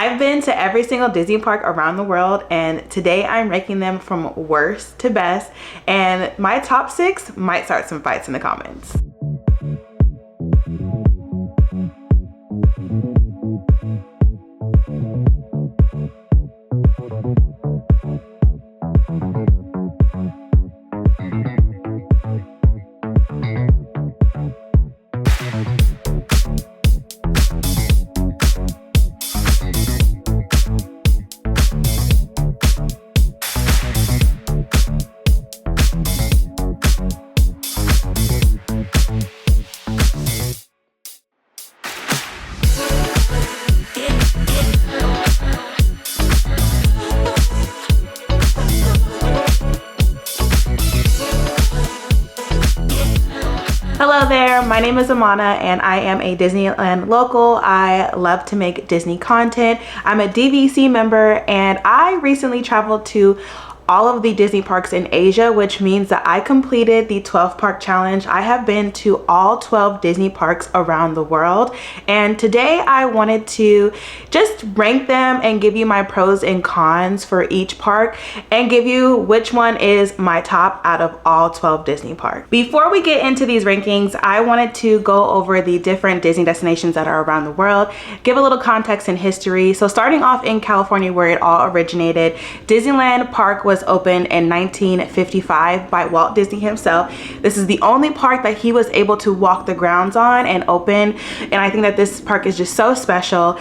I've been to every single Disney park around the world, and today I'm ranking them from worst to best, and my top 6 might start some fights in the comments. Hello there, my name is Amana and I am a Disneyland local. I love to make Disney content. I'm a DVC member and I recently traveled to all of the Disney parks in Asia, which means that I completed the 12 park challenge. I have been to all 12 Disney parks around the world, and today I wanted to just rank them and give you my pros and cons for each park and give you which one is my top out of all 12 Disney parks. Before we get into these rankings, I wanted to go over the different Disney destinations that are around the world, give a little context and history. So starting off in California, where it all originated, Disneyland Park was opened in 1955 by Walt Disney himself. This is the only park that he was able to walk the grounds on and open, and I think that this park is just so special.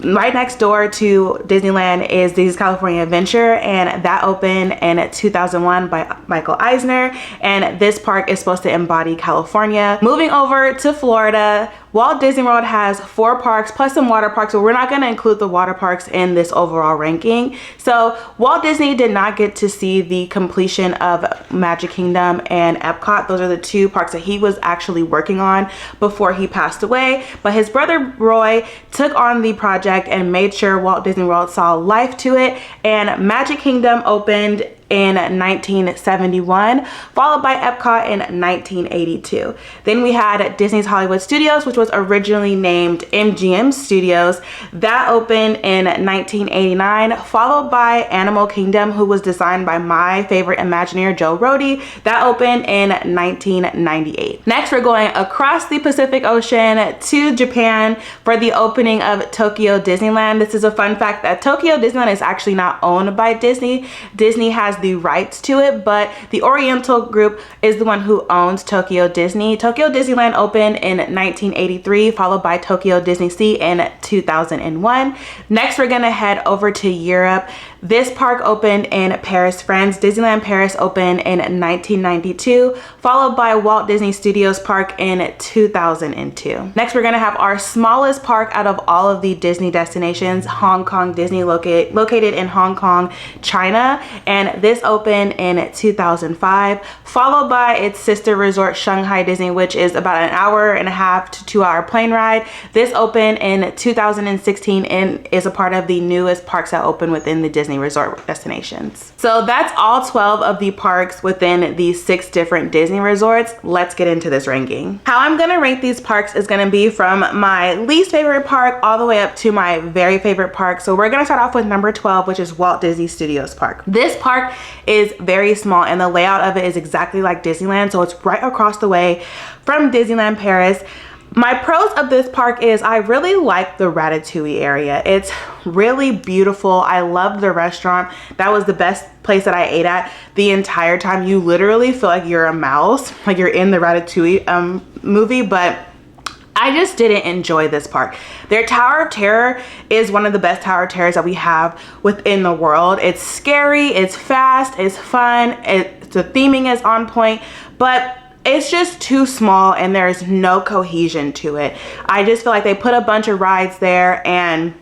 Right next door to Disneyland is Disney's California Adventure, and that opened in 2001 by Michael Eisner, and this park is supposed to embody California. Moving over to Florida, Walt Disney World has 4 parks plus some water parks, but we're not going to include the water parks in this overall ranking. So Walt Disney did not get to see the completion of Magic Kingdom and Epcot. Those are the 2 parks that he was actually working on before he passed away, but his brother Roy took on the project and made sure Walt Disney World saw life to it, and Magic Kingdom opened in 1971, followed by Epcot in 1982. Then we had Disney's Hollywood Studios, which was originally named MGM Studios. That opened in 1989, followed by Animal Kingdom, who was designed by my favorite Imagineer, Joe Rohde. That opened in 1998. Next, we're going across the Pacific Ocean to Japan for the opening of Tokyo Disneyland. This is a fun fact that Tokyo Disneyland is actually not owned by Disney. Disney has the rights to it, but the Oriental Group is the one who owns Tokyo Disney. Tokyo Disneyland opened in 1983, followed by Tokyo Disney Sea in 2001. Next, we're gonna head over to Europe. This park opened in Paris, France. Disneyland Paris opened in 1992, followed by Walt Disney Studios Park in 2002. Next, we're gonna have our smallest park out of all of the Disney destinations, Hong Kong Disney, located in Hong Kong, China, and this opened in 2005, followed by its sister resort, Shanghai Disney, which is about an 1.5 to 2 hour plane ride. This opened in 2016 and is a part of the newest parks that open within the Disney resort destinations. So that's all 12 of the parks within these 6 different Disney resorts. Let's get into this ranking. How I'm gonna rank these parks is gonna be from my least favorite park all the way up to my very favorite park. So we're gonna start off with number 12, which is Walt Disney Studios Park. This park is very small and the layout of it is exactly like Disneyland, so it's right across the way from Disneyland Paris. My pros of this park is I really like the Ratatouille area. It's really beautiful. I love the restaurant. That was the best place that I ate at the entire time. You literally feel like you're a mouse, like you're in the Ratatouille movie, but I just didn't enjoy this park. Their Tower of Terror is one of the best Tower of Terrors that we have within the world. It's scary, it's fast, it's fun, the theming is on point, but it's just too small and there's no cohesion to it. I just feel like they put a bunch of rides there and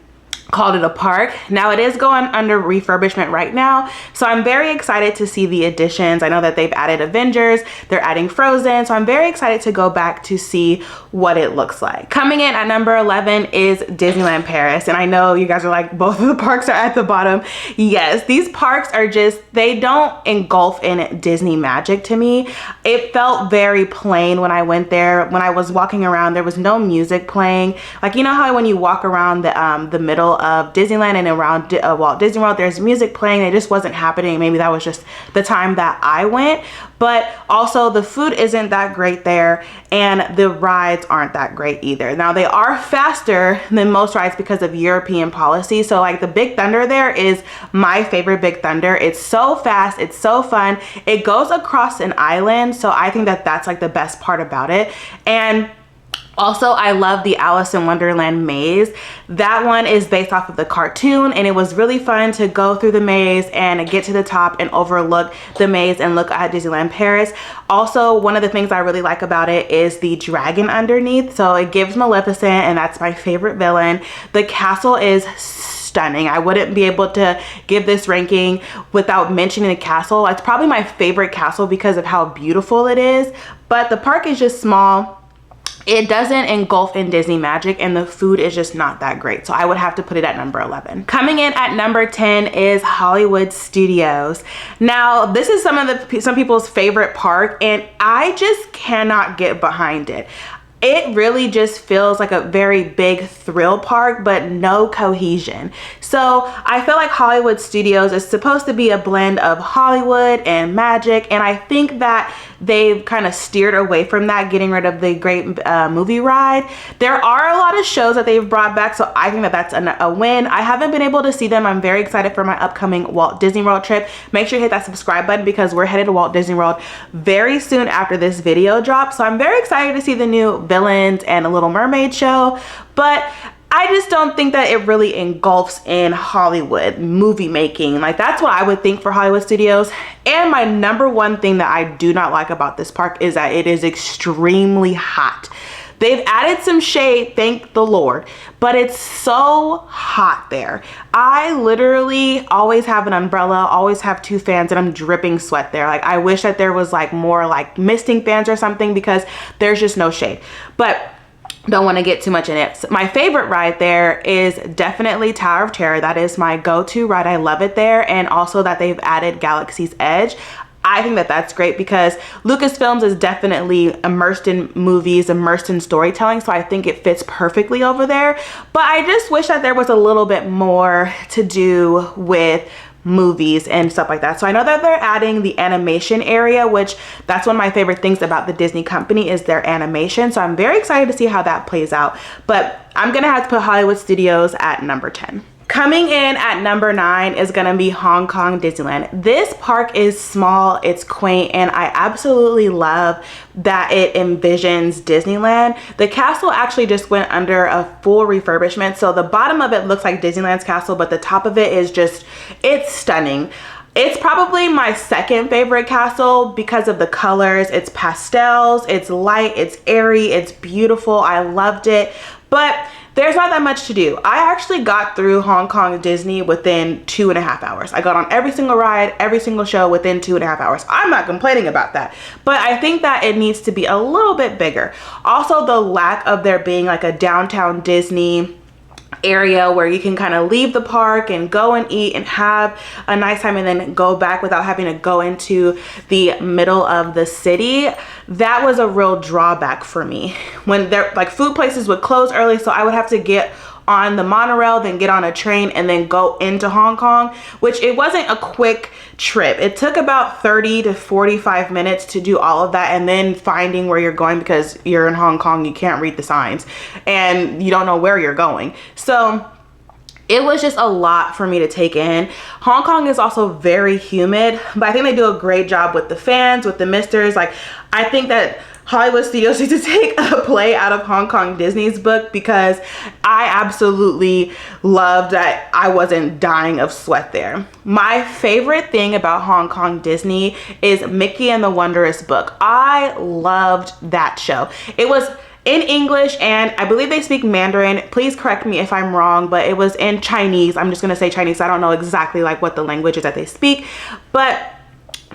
called it a park. Now it is going under refurbishment right now, so I'm very excited to see the additions. I know that they've added Avengers, they're adding Frozen, so I'm very excited to go back to see what it looks like. Coming in at number 11 is Disneyland Paris, and I know you guys are like, both of the parks are at the bottom. Yes, these parks are just, they don't engulf in Disney magic to me. It felt very plain when I went there. When I was walking around, there was no music playing. Like, you know how when you walk around the middle of Disneyland and around Walt Disney World. There's music playing. It just wasn't happening. Maybe that was just the time that I went. But also the food isn't that great there, and the rides aren't that great either. Now they are faster than most rides because of European policy. So like the Big Thunder there is my favorite Big Thunder. It's so fast, it's so fun. It goes across an island, so I think that that's like the best part about it. And also, I love the Alice in Wonderland maze. That one is based off of the cartoon, and it was really fun to go through the maze and get to the top and overlook the maze and look at Disneyland Paris. Also, one of the things I really like about it is the dragon underneath. So it gives Maleficent, and that's my favorite villain. The castle is stunning. I wouldn't be able to give this ranking without mentioning the castle. It's probably my favorite castle because of how beautiful it is, but the park is just small. It doesn't engulf in Disney magic, and the food is just not that great. So I would have to put it at number 11. Coming in at number 10 is Hollywood Studios. Now, this is some people's favorite park, and I just cannot get behind it. It really just feels like a very big thrill park, but no cohesion. So I feel like Hollywood Studios is supposed to be a blend of Hollywood and magic, and I think that they've kind of steered away from that, getting rid of the great movie ride. There are a lot of shows that they've brought back, so I think that that's a win. I haven't been able to see them. I'm very excited for my upcoming Walt Disney World trip. Make sure you hit that subscribe button because we're headed to Walt Disney World very soon after this video drops. So I'm very excited to see the new villains and a Little Mermaid show, but I just don't think that it really engulfs in Hollywood movie making. Like, that's what I would think for Hollywood Studios. And my number one thing that I do not like about this park is that it is extremely hot. They've added some shade, thank the Lord, but it's so hot there. I literally always have an umbrella, always have 2 fans, and I'm dripping sweat there. Like, I wish that there was like more like misting fans or something because there's just no shade. But don't want to get too much in it. So my favorite ride there is definitely Tower of Terror. That is my go-to ride. I love it there. And also that they've added Galaxy's Edge. I think that that's great because Lucasfilms is definitely immersed in movies, immersed in storytelling. So I think it fits perfectly over there. But I just wish that there was a little bit more to do with movies and stuff like that. So I know that they're adding the animation area, which that's one of my favorite things about the Disney company is their animation. So I'm very excited to see how that plays out. But I'm gonna have to put Hollywood Studios at number 10. Coming in at number 9 is gonna be Hong Kong Disneyland. This park is small, it's quaint, and I absolutely love that it envisions Disneyland. The castle actually just went under a full refurbishment. So the bottom of it looks like Disneyland's castle, but the top of it is just, it's stunning. It's probably my second favorite castle because of the colors. It's pastels, it's light, it's airy, it's beautiful. I loved it, but there's not that much to do. I actually got through Hong Kong Disney within 2.5 hours. I got on every single ride, every single show within 2.5 hours. I'm not complaining about that, but I think that it needs to be a little bit bigger. Also, the lack of there being like a downtown Disney area where you can kind of leave the park and go and eat and have a nice time and then go back without having to go into the middle of the city. That was a real drawback for me. When there like food places would close early, so I would have to get on the monorail, then get on a train and then go into Hong Kong, which it wasn't a quick trip. It took about 30 to 45 minutes to do all of that and then finding where you're going because you're in Hong Kong, you can't read the signs and you don't know where you're going. So it was just a lot for me to take in. Hong Kong is also very humid, but I think they do a great job with the fans, with the misters. Like, I think that Hollywood Studios needs to take a play out of Hong Kong Disney's book because I absolutely loved that I wasn't dying of sweat there. My favorite thing about Hong Kong Disney is Mickey and the Wondrous Book. I loved that show. It was in English and I believe they speak Mandarin. Please correct me if I'm wrong, but it was in Chinese. I'm just gonna say Chinese. I don't know exactly like what the language is that they speak, but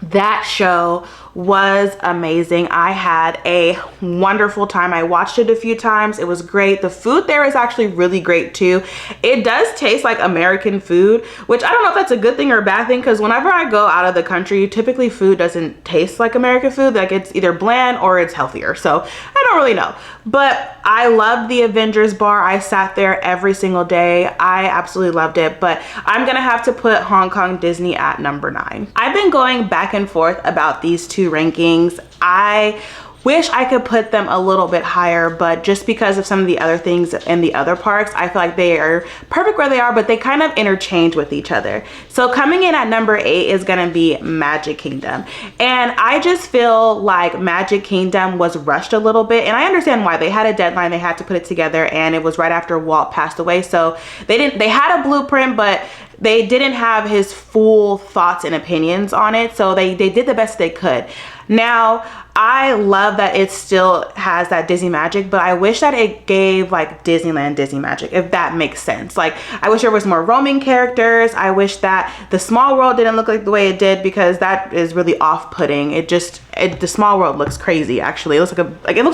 that show was amazing. I had a wonderful time. I watched it a few times. It was great. The food there is actually really great too. It does taste like American food, which I don't know if that's a good thing or a bad thing, because whenever I go out of the country, typically food doesn't taste like American food. Like it's either bland or it's healthier. So I don't really know. But I loved the Avengers bar. I sat there every single day. I absolutely loved it. But I'm gonna have to put Hong Kong Disney at number 9. I've been going back and forth about these two rankings. I wish I could put them a little bit higher, but just because of some of the other things in the other parks, I feel like they are perfect where they are, but they kind of interchange with each other. So coming in at number 8 is gonna be Magic Kingdom. And I just feel like Magic Kingdom was rushed a little bit, and I understand why. They had a deadline, they had to put it together, and it was right after Walt passed away. So they had a blueprint, but they didn't have his full thoughts and opinions on it. So they did the best they could. Now, I love that it still has that Disney magic, but I wish that it gave like Disneyland Disney magic, if that makes sense. Like, I wish there was more roaming characters. I wish that the Small World didn't look like the way it did, because that is really off-putting. The Small World looks crazy, actually. It looks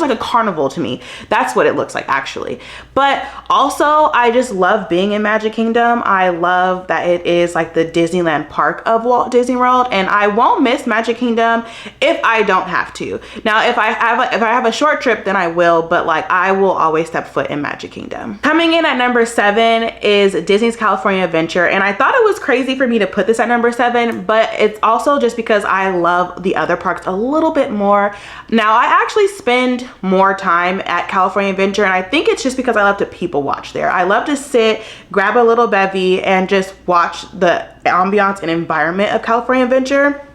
like a carnival to me. That's what it looks like, actually. But also, I just love being in Magic Kingdom. I love that it is like the Disneyland park of Walt Disney World, and I won't miss Magic Kingdom if I don't have to. Now, if I have a short trip, then I will, but like I will always step foot in Magic Kingdom. Coming in at number 7 is Disney's California Adventure, and I thought it was crazy for me to put this at number 7, but it's also just because I love the other parks a little bit more. Now, I actually spend more time at California Adventure, and I think it's just because I love to people watch there. I love to sit, grab a little bevy, and just watch the ambiance and environment of California Adventure.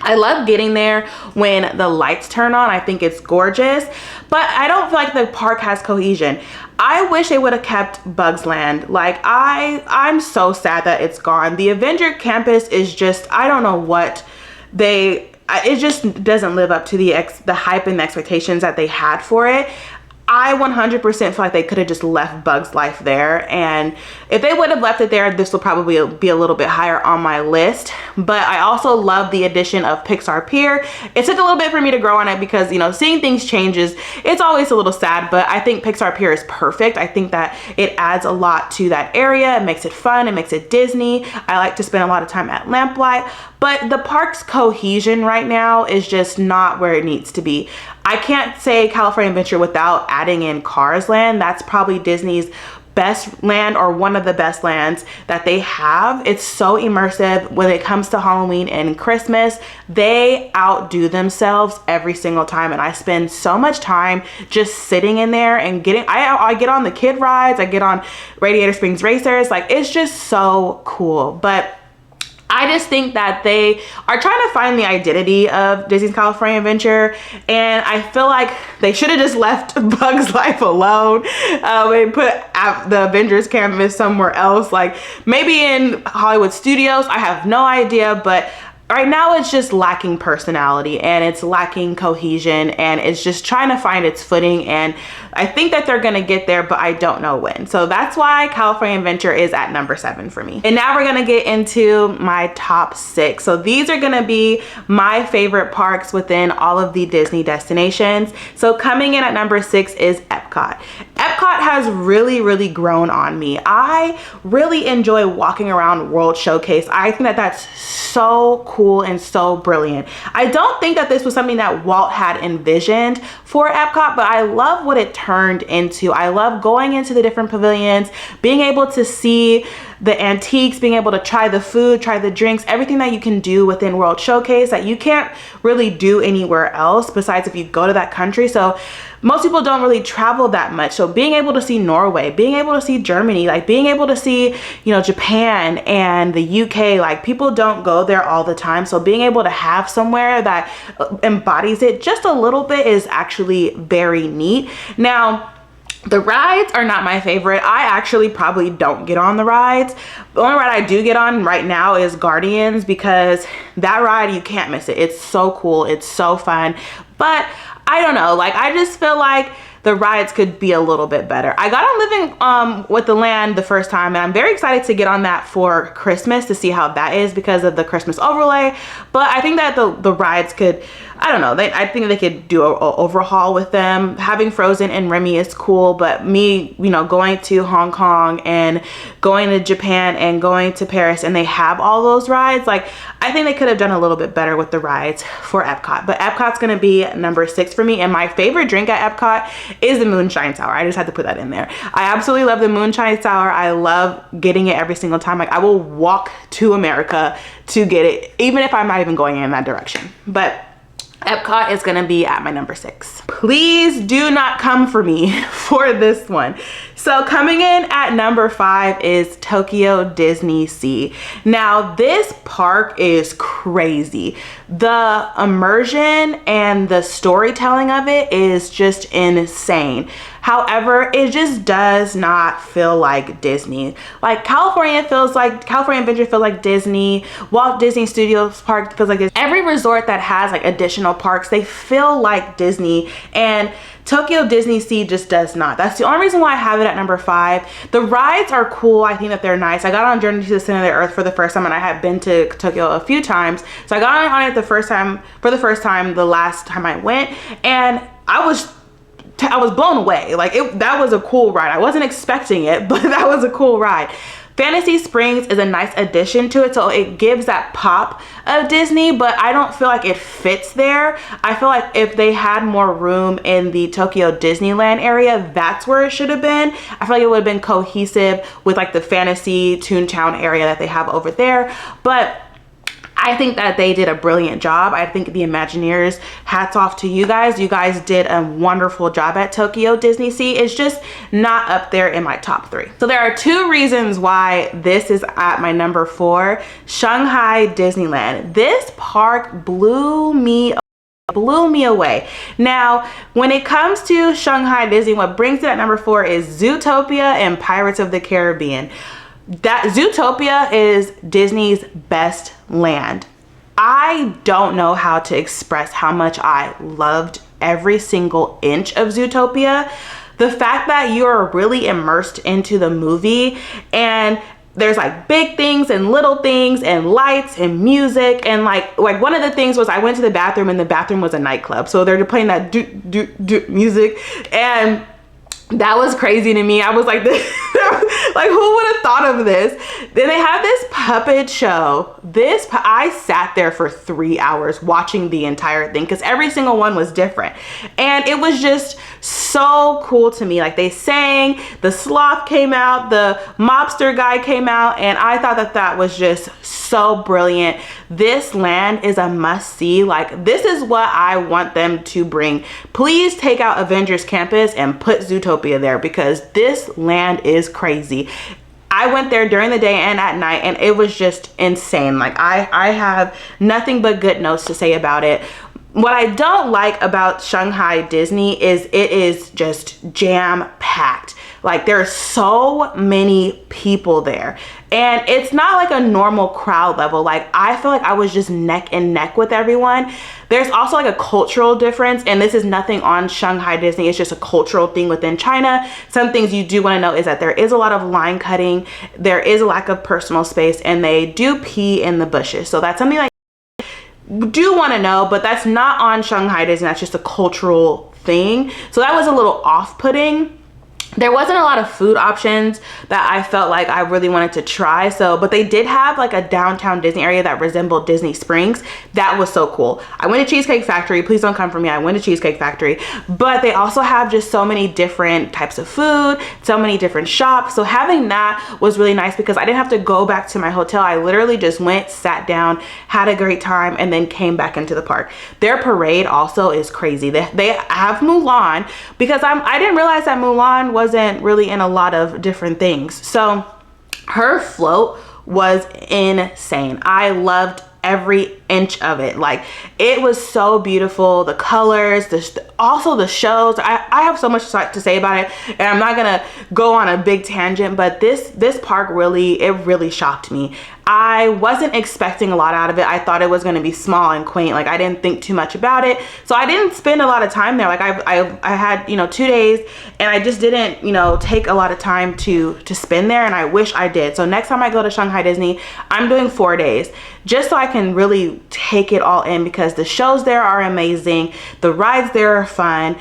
I love getting there when the lights turn on. I think it's gorgeous, but I don't feel like the park has cohesion. I wish they would have kept Bugs Land. Like, I'm so sad that it's gone. The Avenger Campus is just, I don't know what it just doesn't live up to the hype and the expectations that they had for it. I 100% feel like they could have just left Bugs Life there, and if they would have left it there, this will probably be a little bit higher on my list. But I also love the addition of Pixar Pier. It took a little bit for me to grow on it because, you know, seeing things changes, it's always a little sad, but I think Pixar Pier is perfect. I think that it adds a lot to that area. It makes it fun, it makes it Disney. I like to spend a lot of time at Lamplight, but the park's cohesion right now is just not where it needs to be. I can't say California Adventure without adding in Cars Land. That's probably Disney's best land, or one of the best lands that they have. It's so immersive. When it comes to Halloween and Christmas, they outdo themselves every single time, and I spend so much time just sitting in there and I get on the kid rides, I get on Radiator Springs Racers. Like, it's just so cool. But I just think that they are trying to find the identity of Disney's California Adventure, and I feel like they should have just left Bugs Life alone and put the Avengers Campus somewhere else, like maybe in Hollywood Studios. I have no idea, but right now it's just lacking personality and it's lacking cohesion, and it's just trying to find its footing, and I think that they're gonna get there, but I don't know when. So that's why California Adventure is at number 7 for me. And now we're gonna get into my top 6. So these are gonna be my favorite parks within all of the Disney destinations. So coming in at number 6 is Epcot. Epcot has really grown on me. I really enjoy walking around World Showcase. I think that that's so cool and so brilliant. I don't think that this was something that Walt had envisioned for Epcot, but I love what it turned into. I love going into the different pavilions, being able to see the antiques, being able to try the food, try the drinks, everything that you can do within World Showcase that you can't really do anywhere else besides if you go to that country. So most people don't really travel that much. So being able to see Norway, being able to see Germany, like being able to see, you know, Japan and the UK, like people don't go there all the time. So being able to have somewhere that embodies it just a little bit is actually very neat. Now, the rides are not my favorite. I actually probably don't get on the rides. The only ride I do get on right now is Guardians, because that ride, you can't miss it. It's so cool. It's so fun. But I don't know, like I just feel like the rides could be a little bit better. I got on Living with the Land the first time, and I'm very excited to get on that for Christmas to see how that is because of the Christmas overlay. But I think that the rides could, I don't know, I think they could do an overhaul with them. Having Frozen and Remy is cool, but me, you know, going to Hong Kong and going to Japan and going to Paris, and they have all those rides, like, I think they could have done a little bit better with the rides for Epcot. But Epcot's gonna be number 6 for me, and my favorite drink at Epcot is the Moonshine Sour. I just had to put that in there. I absolutely love the Moonshine Sour. I love getting it every single time. Like, I will walk to America to get it, even if I'm not even going in that direction. But Epcot is gonna be at my number 6. Please do not come for me for this one. So coming in at number 5 is Tokyo Disney Sea. Now this park is crazy. The immersion and the storytelling of it is just insane. However, it just does not feel like Disney. Like California Adventure feels like Disney. Walt Disney Studios Park feels like Disney. Every resort that has like additional parks, they feel like Disney, and Tokyo Disney Sea just does not. That's the only reason why I have it at number 5. The rides are cool. I think that they're nice. I got on Journey to the Center of the Earth for the first time, and I had been to Tokyo a few times. So I got on it for the first time the last time I went, and I was blown away. Like, that was a cool ride. I wasn't expecting it, but that was a cool ride. Fantasy Springs is a nice addition to it, so it gives that pop of Disney, but I don't feel like it fits there. I feel like if they had more room in the Tokyo Disneyland area, that's where it should have been. I feel like it would have been cohesive with like the Fantasy Toontown area that they have over there, but I think that they did a brilliant job. I think the Imagineers, hats off to you guys. You guys did a wonderful job at Tokyo Disney Sea. It's just not up there in my top 3. So there are 2 reasons why this is at my number 4, Shanghai Disneyland. This park blew me away. Now, when it comes to Shanghai Disney, what brings it at number 4 is Zootopia and Pirates of the Caribbean. That Zootopia is Disney's best land. I don't know how to express how much I loved every single inch of Zootopia. The fact that you're really immersed into the movie, and there's like big things and little things and lights and music, and like one of the things was I went to the bathroom, and the bathroom was a nightclub, so they're playing that do music, and that was crazy to me. I was like, like, who would have thought of this? Then they have this puppet show. I sat there for 3 hours watching the entire thing because every single one was different. And it was just so cool to me. Like, they sang, the sloth came out, the mobster guy came out, and I thought that that was just so brilliant. This land is a must see. Like, this is what I want them to bring. Please take out Avengers Campus and put Zootopia there, because this land is crazy. I went there during the day and at night, and it was just insane. Like, I have nothing but good notes to say about it. What I don't like about Shanghai Disney is it is just jam-packed. Like, there are so many people there, and it's not like a normal crowd level. Like, I feel like I was just neck and neck with everyone. There's also like a cultural difference, and this is nothing on Shanghai Disney. It's just a cultural thing within China. Some things you do want to know is that there is a lot of line cutting. There is a lack of personal space, and they do pee in the bushes. So that's something like do want to know, but that's not on Shanghai Disney. That's just a cultural thing. So that was a little off-putting. There wasn't a lot of food options that I felt like I really wanted to try. But they did have like a downtown Disney area that resembled Disney Springs. That was so cool. I went to Cheesecake Factory. Please don't come for me. I went to Cheesecake Factory. But they also have just so many different types of food, so many different shops. So having that was really nice because I didn't have to go back to my hotel. I literally just went, sat down, had a great time, and then came back into the park. Their parade also is crazy. They have Mulan, because I didn't realize that Mulan wasn't really in a lot of different things. So her float was insane. I loved every inch of it. Like, it was so beautiful. The colors, also the shows. I have so much to say about it, and I'm not gonna go on a big tangent, but this park really shocked me. I wasn't expecting a lot out of it. I thought it was going to be small and quaint. Like, I didn't think too much about it, so I didn't spend a lot of time there. Like, I had, you know, 2 days, and I just didn't, you know, take a lot of time to spend there, and I wish I did. So next time I go to Shanghai Disney, I'm doing 4 days, just so I can really take it all in, because the shows there are amazing, the rides there are fun.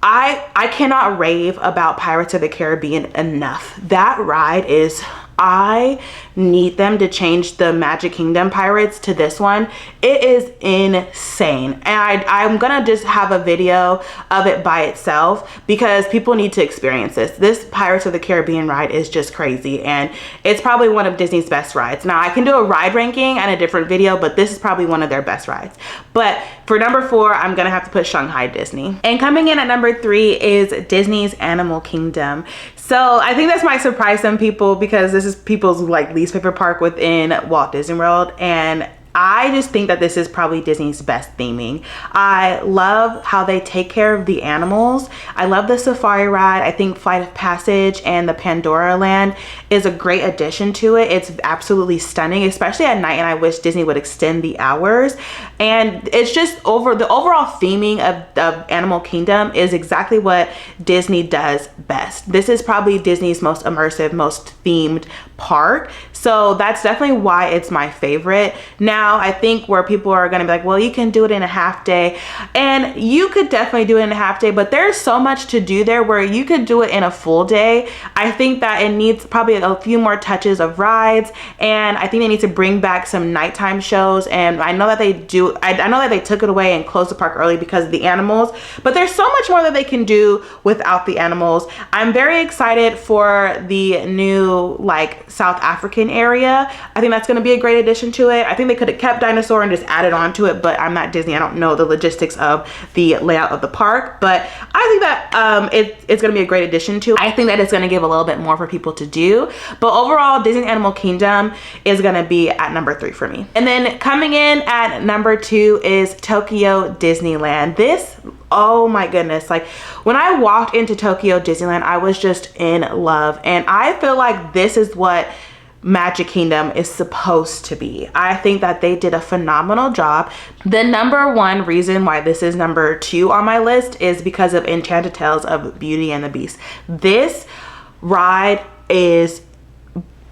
I cannot rave about Pirates of the Caribbean enough. That ride is, I need them to change the Magic Kingdom Pirates to this one. It is insane. And I'm gonna just have a video of it by itself, because people need to experience this. This Pirates of the Caribbean ride is just crazy, and it's probably one of Disney's best rides. Now, I can do a ride ranking and a different video, but this is probably one of their best rides. But for number 4, I'm gonna have to put Shanghai Disney. And coming in at number 3 is Disney's Animal Kingdom. So I think this might surprise some people, because this is people's like least favorite park within Walt Disney World, and I just think that this is probably Disney's best theming. I love how they take care of the animals. I love the safari ride. I think Flight of Passage and the Pandora Land is a great addition to it. It's absolutely stunning, especially at night, and I wish Disney would extend the hours. And it's just the overall theming of Animal Kingdom is exactly what Disney does best. This is probably Disney's most immersive, most themed park. So that's definitely why it's my favorite. Now, I think where people are going to be like, well, you can do it in a half day, and you could definitely do it in a half day, but there's so much to do there where you could do it in a full day. I think that it needs probably a few more touches of rides, and I think they need to bring back some nighttime shows. And I know that they do. I know that they took it away and closed the park early because of the animals, but there's so much more that they can do without the animals. I'm very excited for the new like South African area. I think that's going to be a great addition to it. I think they could have kept Dinosaur and just added on to it, but I'm not Disney. I don't know the logistics of the layout of the park, but I think that it's going to be a great addition to it. I think that it's going to give a little bit more for people to do, but overall Disney Animal Kingdom is going to be at number 3 for me. And then coming in at number 2 is Tokyo Disneyland. This, oh my goodness, like when I walked into Tokyo Disneyland, I was just in love, and I feel like this is what Magic Kingdom is supposed to be. I think that they did a phenomenal job. The number 1 reason why this is number 2 on my list is because of Enchanted Tales of Beauty and the Beast. This ride is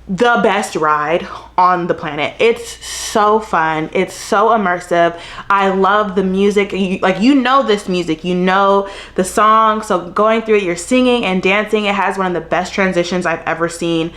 the best ride on the planet. It's so fun. It's so immersive. I love the music. You know this music, you know the song, so going through it, you're singing and dancing. It has one of the best transitions I've ever seen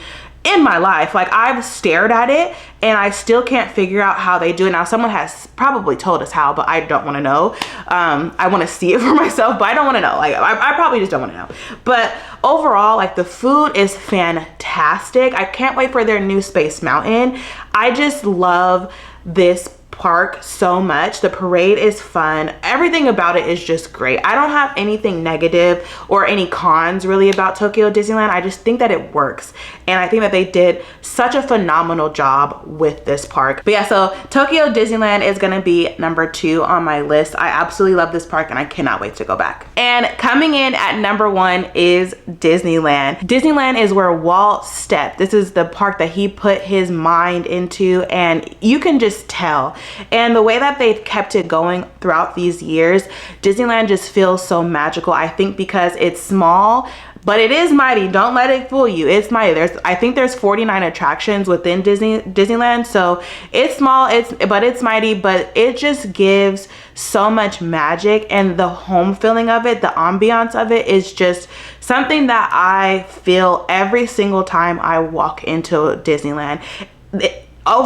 in my life. Like, I've stared at it and I still can't figure out how they do it. Now, someone has probably told us how, but I don't want to know. I want to see it for myself, but I don't want to know. Like, I probably just don't want to know. But overall, like, the food is fantastic. I can't wait for their new Space Mountain. I just love this park so much. The parade is fun. Everything about it is just great. I don't have anything negative or any cons really about Tokyo Disneyland. I just think that it works, and I think that they did such a phenomenal job with this park. But yeah, so Tokyo Disneyland is gonna be number 2 on my list. I absolutely love this park and I cannot wait to go back. And coming in at number 1 is Disneyland. Disneyland is where Walt stepped. This is the park that he put his mind into, and you can just tell. And the way that they've kept it going throughout these years, Disneyland just feels so magical. I think because it's small, but it is mighty. Don't let it fool you. It's mighty. I think there's 49 attractions within Disneyland. So it's small, but it's mighty, but it just gives so much magic, and the home feeling of it, the ambiance of it is just something that I feel every single time I walk into Disneyland.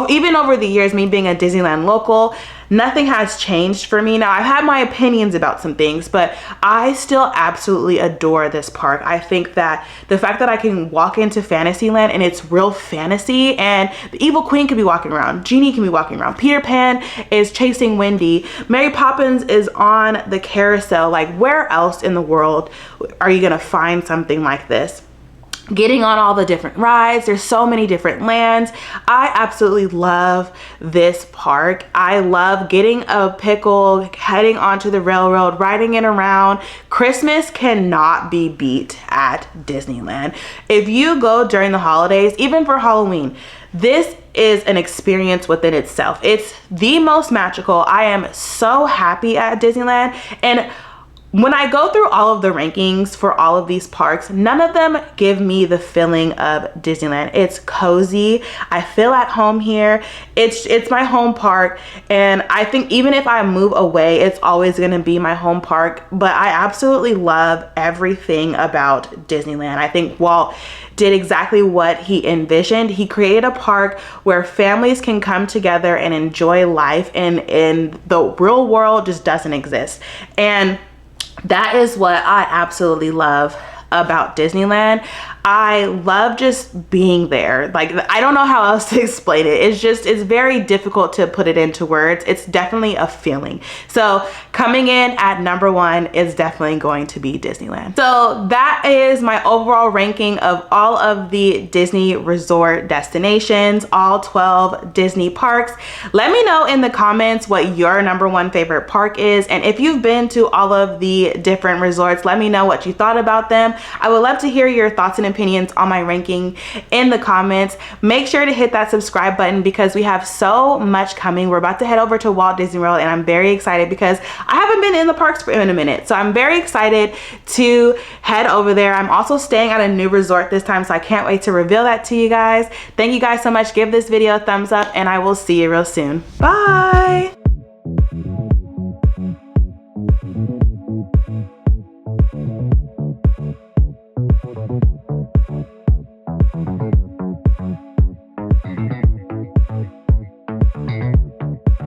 Even over the years, me being a Disneyland local, nothing has changed for me. Now, I've had my opinions about some things, but I still absolutely adore this park. I think that the fact that I can walk into Fantasyland and it's real fantasy, and the Evil Queen can be walking around, Genie can be walking around, Peter Pan is chasing Wendy, Mary Poppins is on the carousel. Like, where else in the world are you gonna find something like this? getting on all the different rides. There's so many different lands. I absolutely love this park. I love getting a pickle, heading onto the railroad, riding it around. Christmas cannot be beat at Disneyland. If you go during the holidays, even for Halloween, this is an experience within itself. It's the most magical. I am so happy at Disneyland. And when I go through all of the rankings for all of these parks, none of them give me the feeling of Disneyland. It's cozy. I feel at home here. It's my home park. And I think even if I move away, it's always gonna be my home park. But I absolutely love everything about Disneyland. I think Walt did exactly what he envisioned. He created a park where families can come together and enjoy life, and in the real world just doesn't exist. And that is what I absolutely love about Disneyland. I love just being there. Like, I don't know how else to explain it. It's very difficult to put it into words. It's definitely a feeling. So coming in at number 1 is definitely going to be Disneyland. So that is my overall ranking of all of the Disney resort destinations, all 12 Disney parks. Let me know in the comments what your number 1 favorite park is. And if you've been to all of the different resorts, let me know what you thought about them. I would love to hear your thoughts and opinions on my ranking in the comments. Make sure to hit that subscribe button because we have so much coming. We're about to head over to Walt Disney World, and I'm very excited because I haven't been in the parks in a minute. So I'm very excited to head over there. I'm also staying at a new resort this time, so I can't wait to reveal that to you guys. Thank you guys so much. Give this video a thumbs up, and I will see you real soon. Bye.